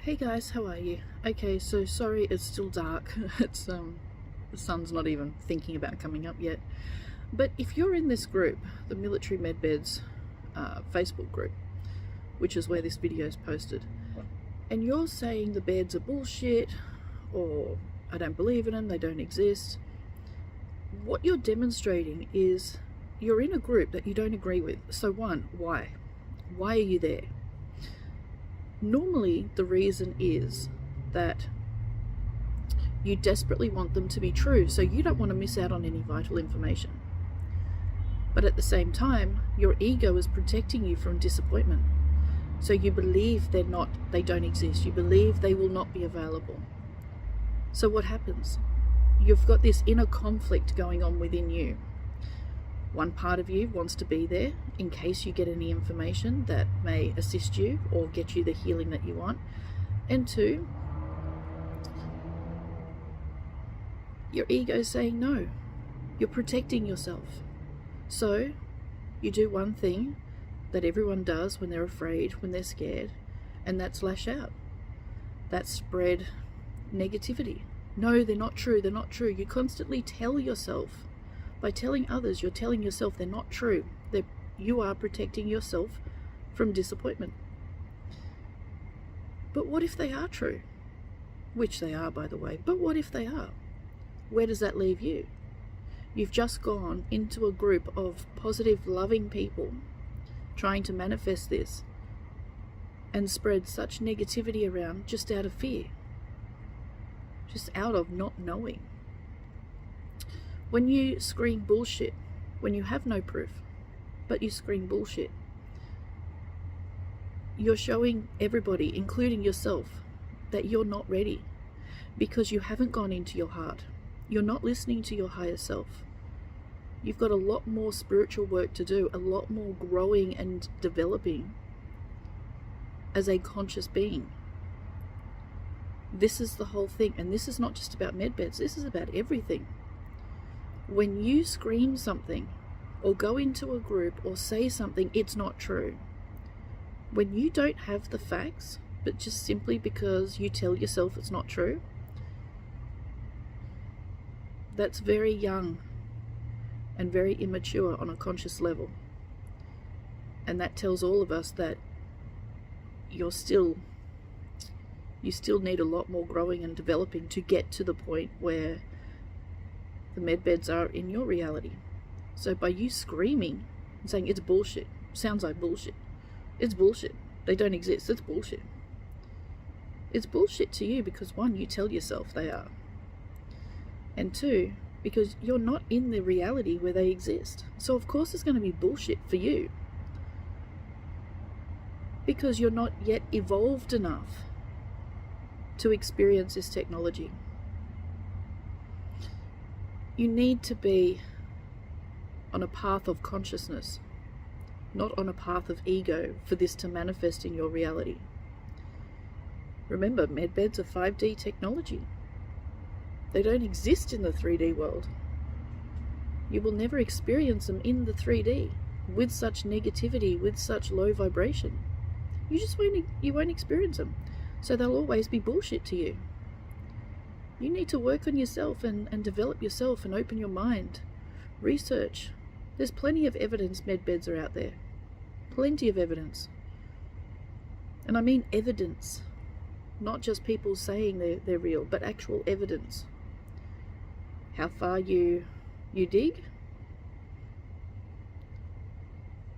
Hey guys, how are you? Okay, so sorry it's still dark. It's the sun's not even thinking about coming up yet. But if you're in this group, the Military Medbeds Facebook group, which is where this video is posted, and you're saying the beds are bullshit, or I don't believe in them, they don't exist, what you're demonstrating is you're in a group that you don't agree with. So one, why? Why are you there? Normally, the reason is that you desperately want them to be true, so you don't want to miss out on any vital information. But at the same time, your ego is protecting you from disappointment. So you believe they don't exist. You believe they will not be available. So what happens? You've got this inner conflict going on within you. One part of you wants to be there in case you get any information that may assist you or get you the healing that you want. And two, your ego is saying no. You're protecting yourself. So you do one thing that everyone does when they're afraid, when they're scared, and that's lash out. That's spread negativity. No, they're not true, they're not true. You constantly tell yourself. By telling others, you're telling yourself they're not true. You are protecting yourself from disappointment. But what if they are true? Which they are, by the way. But what if they are? Where does that leave you? You've just gone into a group of positive, loving people trying to manifest this and spread such negativity around just out of fear. Just out of not knowing. When you scream bullshit, when you have no proof, but you scream bullshit, you're showing everybody, including yourself, that you're not ready because you haven't gone into your heart. You're not listening to your higher self. You've got a lot more spiritual work to do, a lot more growing and developing as a conscious being. This is the whole thing, and this is not just about medbeds, this is about everything. When you scream something or go into a group or say something, it's not true. When you don't have the facts, but just simply because you tell yourself it's not true, that's very young and very immature on a conscious level. And that tells all of us that you still need a lot more growing and developing to get to the point where the medbeds are in your reality. So by you screaming and saying it's bullshit, sounds like bullshit. It's bullshit. They don't exist. It's bullshit. It's bullshit to you because one, you tell yourself they are. And two, because you're not in the reality where they exist. So of course it's going to be bullshit for you. Because you're not yet evolved enough to experience this technology. You need to be on a path of consciousness, not on a path of ego, for this to manifest in your reality. Remember, medbeds are 5D technology. They don't exist in the 3D world. You will never experience them in the 3D with such negativity, with such low vibration. You won't experience them. So they'll always be bullshit to you. You need to work on yourself and develop yourself and open your mind. Research. There's plenty of evidence medbeds are out there. Plenty of evidence. And I mean evidence. Not just people saying they're real, but actual evidence. How far you dig?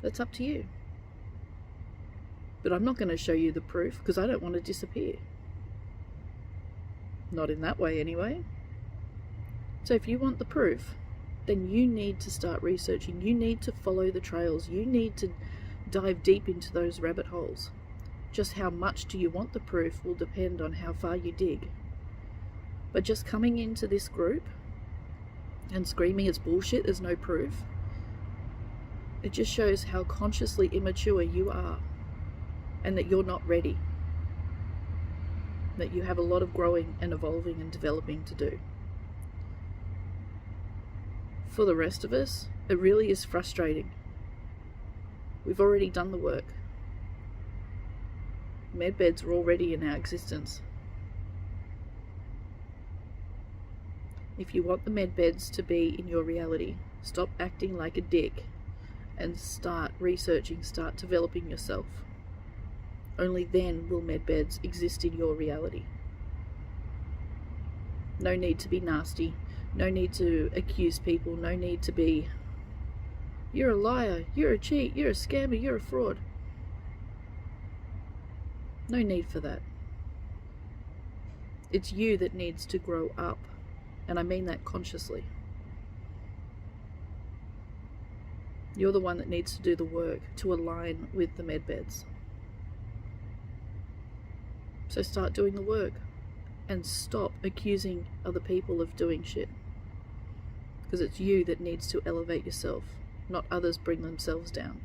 That's up to you. But I'm not going to show you the proof because I don't want to disappear. Not in that way anyway. So if you want the proof, then you need to start researching. You need to follow the trails. You need to dive deep into those rabbit holes. Just how much do you want the proof will depend on how far you dig. But just coming into this group and screaming it's bullshit, there's no proof, it just shows how consciously immature you are and that you're not ready. That you have a lot of growing and evolving and developing to do. For the rest of us, it really is frustrating. We've already done the work. Medbeds are already in our existence. If you want the medbeds to be in your reality, stop acting like a dick and start researching, start developing yourself. Only then will medbeds exist in your reality. No need to be nasty, no need to accuse people, no need to be, you're a liar, you're a cheat, you're a scammer, you're a fraud. No need for that. It's you that needs to grow up, and I mean that consciously. You're the one that needs to do the work to align with the medbeds. So start doing the work and stop accusing other people of doing shit. Because it's you that needs to elevate yourself, not others bring themselves down.